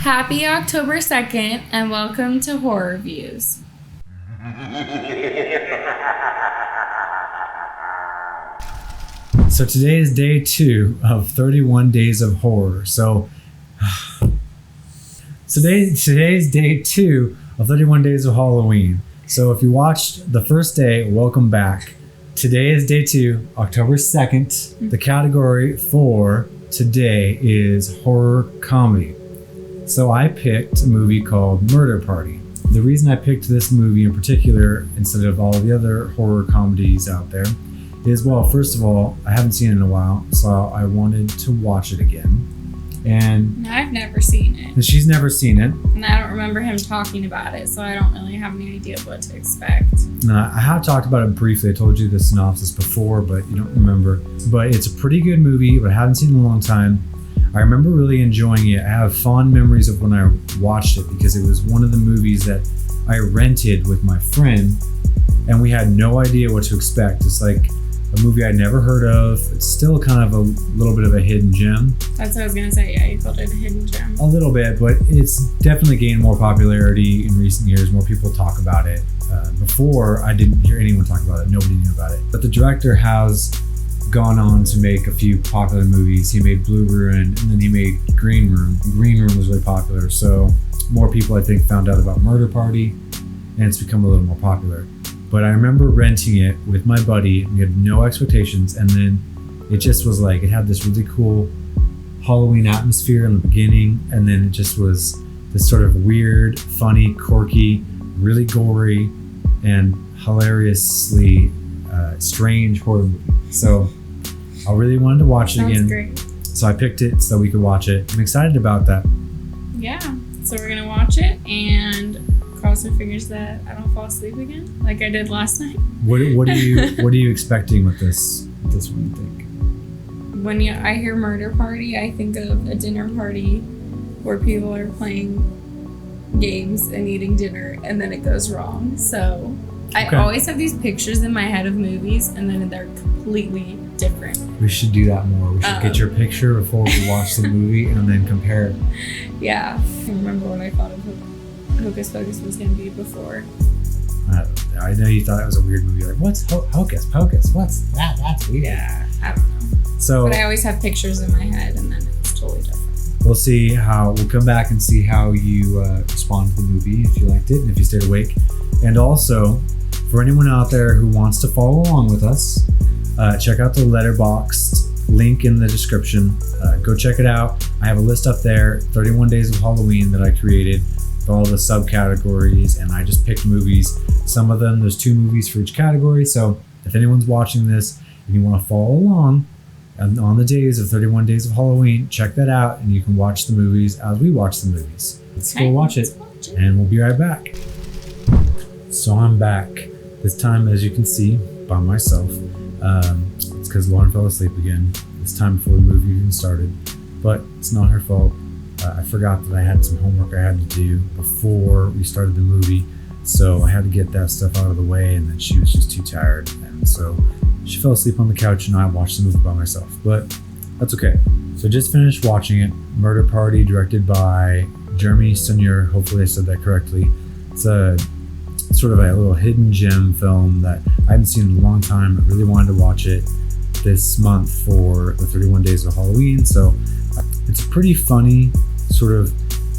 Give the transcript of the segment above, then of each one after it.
Happy October 2nd and welcome to Horror Views. So today is day 2 of 31 Days of Horror. Today's day 2 of 31 Days of Halloween. So if you watched the first day, welcome back. Today is day 2, October 2nd. The category for today is horror comedy. So I picked a movie called Murder Party. The reason I picked this movie in particular instead of all the other horror comedies out there is, well, first of all, I haven't seen it in a while, so I wanted to watch it again. And I've never seen it. And she's never seen it. And I don't remember him talking about it, so I don't really have any idea what to expect. I have talked about it briefly. I told you the synopsis before, but you don't remember. But it's a pretty good movie, but I haven't seen it in a long time. I remember really enjoying it. I have fond memories of when I watched it because it was one of the movies that I rented with my friend, and we had no idea what to expect. It's like a movie I'd never heard of. It's still kind of a little bit of a hidden gem. That's what I was going to say. Yeah, you called it a hidden gem. A little bit, but it's definitely gained more popularity in recent years. More people talk about it. Before, I didn't hear anyone talk about it. Nobody knew about it. But the director has gone on to make a few popular movies. He made Blue Ruin, and then he made Green Room. Green Room was really popular, so more people, I think, found out about Murder Party, and it's become a little more popular. But I remember renting it with my buddy. We had no expectations, and then it just was like, it had this really cool Halloween atmosphere in the beginning, and then it just was this sort of weird, funny, quirky, really gory, and hilariously strange horror movie. So I really wanted to watch it again. Great. So I picked it so we could watch it. I'm excited about that. Yeah. So we're going to watch it and cross our fingers that I don't fall asleep again like I did last night. What are you expecting with this one, you think? When I hear Murder Party, I think of a dinner party where people are playing games and eating dinner and then it goes wrong. So I always have these pictures in my head of movies and then they're completely different. We should do that more. We should get your picture before we watch the movie and then compare it. Yeah. I can't remember what I thought of Hocus Pocus was going to be before. I know you thought it was a weird movie. Like, what's Hocus Pocus? What's that? That's weird. Yeah, I don't know. So, but I always have pictures in my head and then it's totally different. We'll come back and see how you respond to the movie, if you liked it and if you stayed awake. And also, for anyone out there who wants to follow along with us, check out the Letterboxd link in the description. Go check it out. I have a list up there, 31 Days of Halloween, that I created with all the subcategories, and I just picked movies. Some of them, there's 2 movies for each category, so if anyone's watching this and you want to follow along on the days of 31 Days of Halloween, check that out and you can watch the movies as we watch the movies. Let's go watch it, and we'll be right back. So I'm back. This time, as you can see, by myself. It's because Lauren fell asleep again. It's time before the movie even started, but it's not her fault. I forgot that I had some homework I had to do before we started the movie, so I had to get that stuff out of the way, and then she was just too tired, and so she fell asleep on the couch and I watched the movie by myself, but that's okay. So I just finished watching it. Murder Party, directed by Saulnier. Hopefully I said that correctly. It's a sort of a little hidden gem film that I haven't seen in a long time. I really wanted to watch it this month for the 31 Days of Halloween. So it's a pretty funny, sort of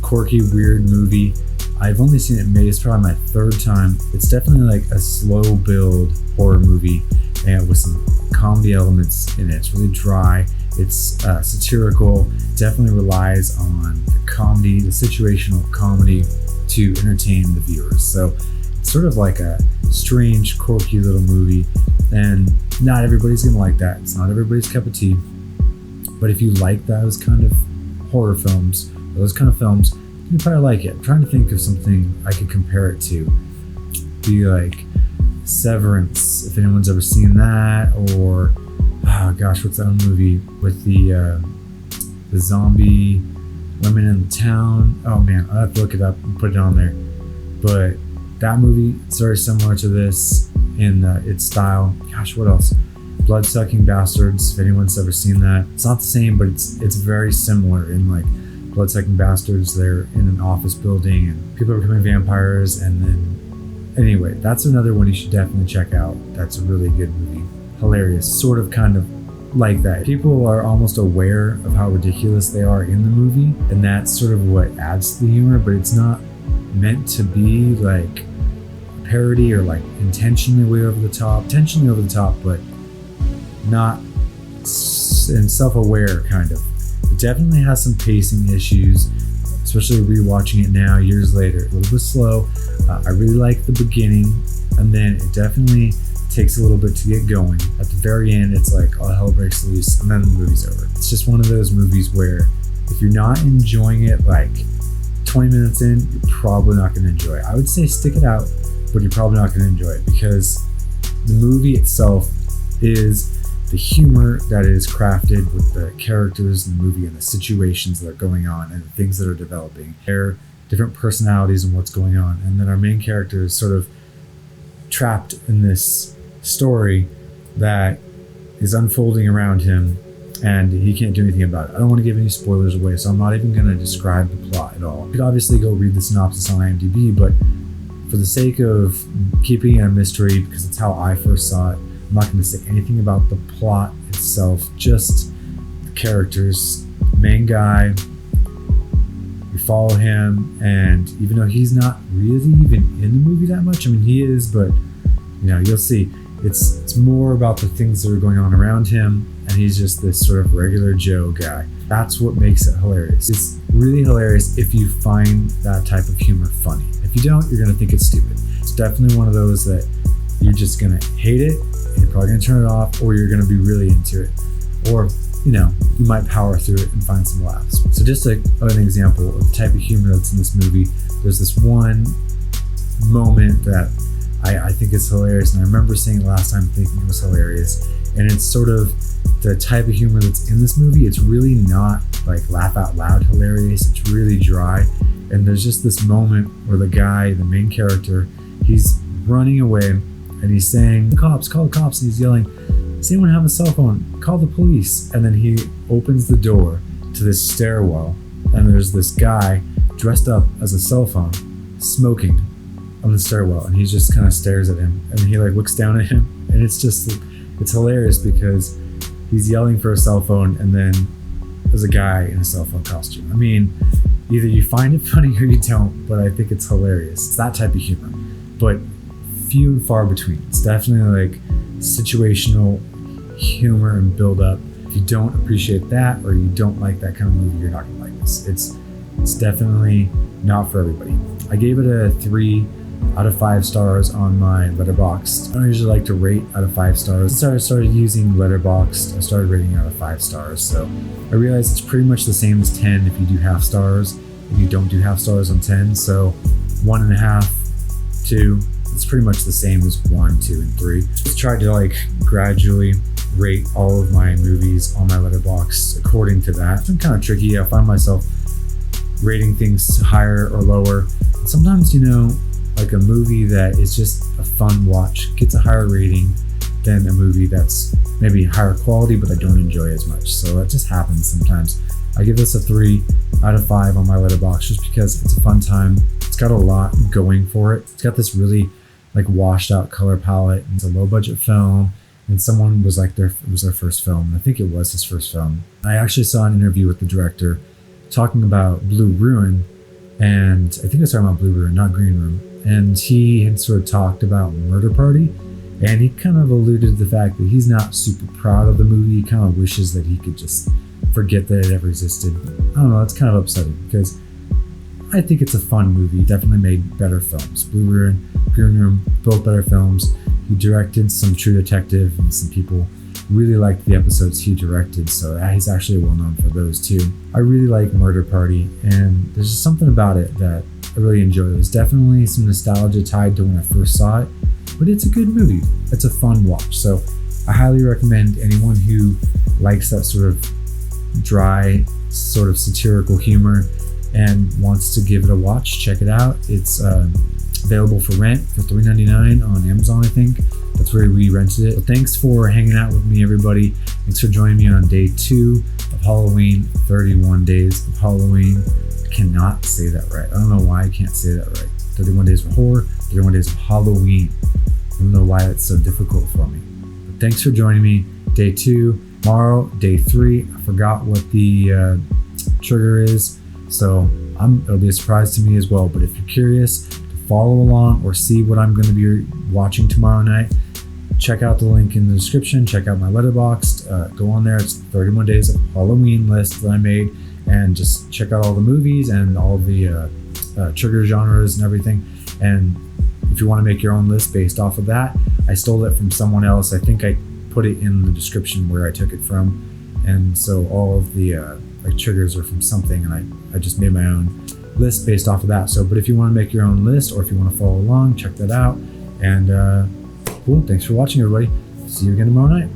quirky, weird movie. I've only seen it made. It's probably my 3rd time. It's definitely like a slow build horror movie and with some comedy elements in it. It's really dry. It's satirical. Definitely relies on the comedy, the situational comedy to entertain the viewers. So sort of like a strange, quirky little movie, and not everybody's gonna like that. It's not everybody's cup of tea, but if you like those kind of horror films, or those kind of films, you probably like it. I'm trying to think of something I could compare it to. Be like Severance, if anyone's ever seen that, or what's that movie with the zombie women in the town? Oh man, I'll have to look it up and put it on there. But that movie is very similar to this in its style. What else? Blood-Sucking Bastards, if anyone's ever seen that. It's not the same, but it's very similar in like bloodsucking bastards. They're in an office building and people are becoming vampires. And then, anyway, that's another one you should definitely check out. That's a really good movie. Hilarious, sort of kind of like that. People are almost aware of how ridiculous they are in the movie, and that's sort of what adds to the humor, but it's not meant to be like parody or like intentionally way over the top. Intentionally over the top, but not and self-aware kind of. It definitely has some pacing issues, especially rewatching it now years later. A little bit slow. I really like the beginning, and then it definitely takes a little bit to get going. At the very end, it's like all hell breaks loose, and then the movie's over. It's just one of those movies where if you're not enjoying it like 20 minutes in, you're probably not going to enjoy it. I would say stick it out, but you're probably not going to enjoy it because the movie itself is the humor that is crafted with the characters in the movie and the situations that are going on and the things that are developing. Their different personalities and what's going on. And then our main character is sort of trapped in this story that is unfolding around him and he can't do anything about it. I don't want to give any spoilers away, so I'm not even going to describe the plot at all. You could obviously go read the synopsis on IMDb, but for the sake of keeping it a mystery, because it's how I first saw it, I'm not going to say anything about the plot itself, just the characters. The main guy, you follow him, and even though he's not really even in the movie that much, I mean he is, but you know, you'll see. It's more about the things that are going on around him, and he's just this sort of regular Joe guy. That's what makes it hilarious. It's really hilarious if you find that type of humor funny. If you don't, you're going to think it's stupid. It's definitely one of those that you're just going to hate it, and you're probably going to turn it off, or you're going to be really into it. Or, you know, you might power through it and find some laughs. So just an example of the type of humor that's in this movie, there's this one moment that I think is hilarious, and I remember seeing it last time thinking it was hilarious, and it's sort of the type of humor that's in this movie. It's really not like laugh out loud hilarious. It's really dry, and there's just this moment where the guy, the main character, he's running away and he's saying, "Cops, call the cops," and he's yelling, "Does anyone have a cell phone? Call the police." And then he opens the door to this stairwell, and there's this guy dressed up as a cell phone smoking on the stairwell, and he just kind of stares at him, and he like looks down at him, and it's hilarious because he's yelling for a cell phone, and then there's a guy in a cell phone costume. I mean, either you find it funny or you don't, but I think it's hilarious. It's that type of humor, but few and far between. It's definitely like situational humor and build up. If you don't appreciate that, or you don't like that kind of movie, you're not gonna like this. It's definitely not for everybody. I gave it a 3 out of 5 stars on my Letterboxd. I don't usually like to rate out of 5 stars. Since I started using Letterboxd, I started rating out of 5 stars. So I realized it's pretty much the same as 10 if you do half stars, if you don't do half stars on 10. So 1.5, 2, it's pretty much the same as 1, 2, and 3. Just tried to like gradually rate all of my movies on my Letterboxd according to that. It's been kind of tricky. I find myself rating things higher or lower. Sometimes, you know, like a movie that is just a fun watch gets a higher rating than a movie that's maybe higher quality but I don't enjoy as much. So that just happens sometimes. I give this a 3 out of 5 on my Letterboxd just because it's a fun time. It's got a lot going for it. It's got this really like washed out color palette. It's a low budget film, and someone was like it was their first film. I think it was his first film. I actually saw an interview with the director talking about Blue Ruin, and I think I was talking about Blue Ruin, not Green Room. And he had sort of talked about Murder Party, and he kind of alluded to the fact that he's not super proud of the movie. He kind of wishes that he could just forget that it ever existed. I don't know, it's kind of upsetting because I think it's a fun movie. Definitely made better films. Blue Ruin, Green Room, both better films. He directed some True Detective, and some people really liked the episodes he directed, so he's actually well known for those too. I really like Murder Party, and there's just something about it that I really enjoy. There's definitely some nostalgia tied to when I first saw it, but it's a good movie. It's a fun watch, so I highly recommend anyone who likes that sort of dry, sort of satirical humor and wants to give it a watch, check it out. It's available for rent for $3.99 on Amazon, I think. That's That's where we rented it. So thanks for hanging out with me, everybody. Thanks for joining me on day 2 of Halloween, 31 days of Halloween. I cannot say that right. I don't know why I can't say that right. 31 days of horror, 31 days of Halloween. I don't know why that's so difficult for me. But thanks for joining me. Day 2, tomorrow, day 3. I forgot what the trigger is, so it'll be a surprise to me as well. But if you're curious to follow along or see what I'm going to be watching tomorrow night, check out the link in the description. Check out my Letterboxd. Go on there. It's 31 days of Halloween list that I made, and just check out all the movies and all the trigger genres and everything. And if you want to make your own list based off of that, I stole it from someone else. I think I put it in the description where I took it from, and so all of the triggers are from something, and I just made my own list based off of that. So, but if you want to make your own list, or if you want to follow along, check that out. And cool. Thanks for watching, everybody. See you again tomorrow night.